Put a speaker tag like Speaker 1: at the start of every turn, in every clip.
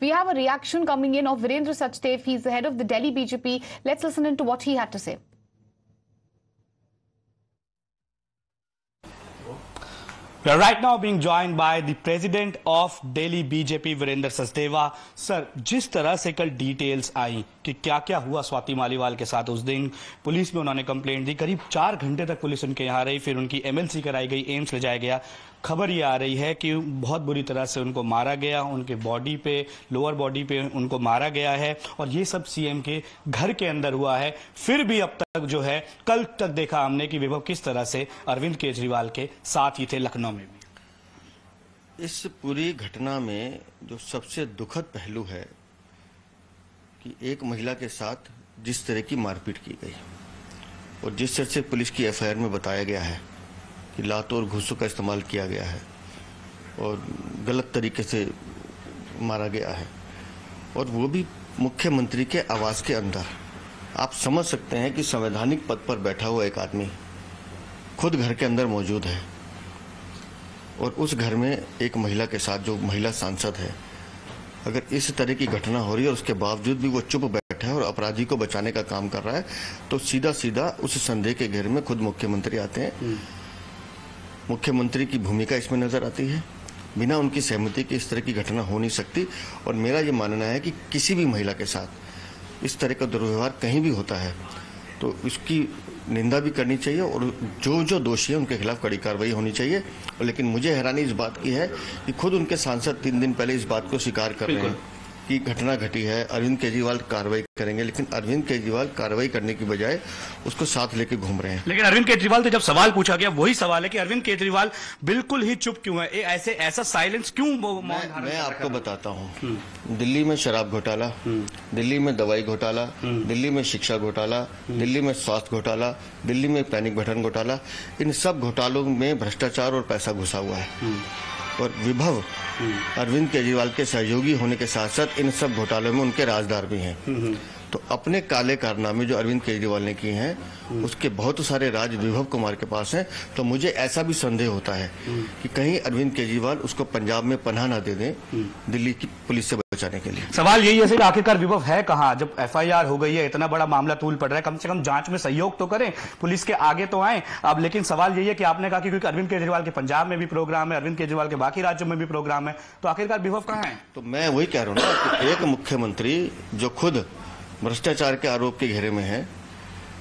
Speaker 1: We have a reaction coming in of Virendra Sachdev. He's the head of the Delhi BJP. Let's listen into what he had to say.
Speaker 2: We are right now being joined by the president of Delhi BJP, Virendra Sachdev. Sir, जिस तरह से कल details आई कि क्या क्या हुआ स्वाति मालीवाल के साथ उस दिन, पुलिस में उन्होंने कंप्लेंट दी, करीब 4 घंटे तक पुलिस उनके यहाँ रही, फिर उनकी MLC कराई गई, एम्स ले जाया गया। खबर ये आ रही है कि बहुत बुरी तरह से उनको मारा गया, उनके बॉडी पे, लोअर बॉडी पे उनको मारा गया है, और ये सब सीएम के घर के अंदर हुआ है। फिर भी अब तक जो है, कल तक देखा हमने कि विभव किस तरह से अरविंद केजरीवाल के साथ ही थे लखनऊ में भी।
Speaker 3: इस पूरी घटना में जो सबसे दुखद पहलू है कि एक महिला के साथ जिस तरह की मारपीट की गई और जिस तरह से पुलिस की FIR में बताया गया है कि लातों और घूसों का इस्तेमाल किया गया है और गलत तरीके से मारा गया है, और वो भी मुख्यमंत्री के आवास के अंदर। आप समझ सकते हैं कि संवैधानिक पद पर बैठा हुआ एक आदमी खुद घर के अंदर मौजूद है और उस घर में एक महिला के साथ, जो महिला सांसद है, अगर इस तरह की घटना हो रही है और उसके बावजूद भी वो चुप बैठा है और अपराधी को बचाने का काम कर रहा है, तो सीधा सीधा उस संदेह के घेरे में खुद मुख्यमंत्री आते हैं। मुख्यमंत्री की भूमिका इसमें नजर आती है। बिना उनकी सहमति के इस तरह की घटना हो नहीं सकती, और मेरा ये मानना है कि किसी भी महिला के साथ इस तरह का दुर्व्यवहार कहीं भी होता है तो इसकी निंदा भी करनी चाहिए और जो दोषी है उनके खिलाफ कड़ी कार्रवाई होनी चाहिए। लेकिन मुझे हैरानी इस बात की है कि खुद उनके सांसद 3 दिन पहले इस बात को स्वीकार कर रहे हैं कि घटना घटी है, अरविंद केजरीवाल कार्रवाई करेंगे, लेकिन अरविंद केजरीवाल कार्रवाई करने की बजाय उसको साथ लेके घूम रहे हैं।
Speaker 2: लेकिन अरविंद केजरीवाल से जब सवाल पूछा गया, वही सवाल है कि अरविंद केजरीवाल बिल्कुल ही चुप क्यों है, ऐसा साइलेंस क्यों?
Speaker 3: मैं आपको बताता हूँ, दिल्ली में शराब घोटाला, दिल्ली में दवाई घोटाला, दिल्ली में शिक्षा घोटाला, दिल्ली में स्वास्थ्य घोटाला, दिल्ली में पैनिक बटन घोटाला, इन सब घोटालों में भ्रष्टाचार और पैसा घुसा हुआ है। और विभव अरविंद केजरीवाल के सहयोगी होने के साथ साथ इन सब घोटालों में उनके राजदार भी हैं। तो अपने काले कारनामे जो अरविंद केजरीवाल ने किए हैं, उसके बहुत सारे राज विभव कुमार के पास हैं। तो मुझे ऐसा भी संदेह होता है कि कहीं अरविंद केजरीवाल उसको पंजाब में पनाह ना दे दें दिल्ली की पुलिस से बचाने के लिए।
Speaker 2: सवाल यही है कि आखिरकार विभव है कहाँ? जब FIR हो गई है, इतना बड़ा मामला तूल पड़ रहा है, कम से कम जांच में सहयोग तो करें, पुलिस के आगे तो आए अब। लेकिन सवाल यही है कि आपने कहा कि क्योंकि अरविंद केजरीवाल के पंजाब में भी प्रोग्राम है, अरविंद केजरीवाल के बाकी राज्यों में भी प्रोग्राम है, तो आखिरकार विभव कहाँ है?
Speaker 3: तो मैं वही कह रहा हूँ ना कि एक मुख्यमंत्री जो खुद भ्रष्टाचार के आरोप के घेरे में है,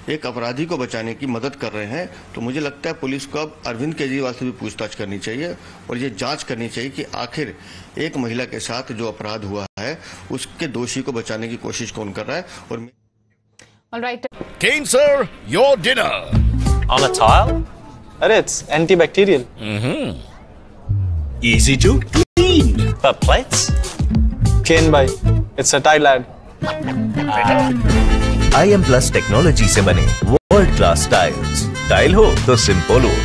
Speaker 3: एक अपराधी को बचाने की मदद कर रहे हैं, तो मुझे लगता है पुलिस को अब अरविंद केजरीवाल से भी पूछताछ करनी चाहिए और ये जांच करनी चाहिए कि आखिर एक महिला के साथ जो अपराध हुआ है उसके दोषी को बचाने की कोशिश कौन कर रहा है। और
Speaker 1: Alright.
Speaker 4: Kane sir, your dinner.
Speaker 5: On a tile? Arey, it's antibacterial.
Speaker 4: Easy to clean.
Speaker 5: But plates? Kane bhai, it's a tile lad.
Speaker 4: IM Plus technology से बने वर्ल्ड क्लास टाइल्स। टाइल हो तो सिंपल हो।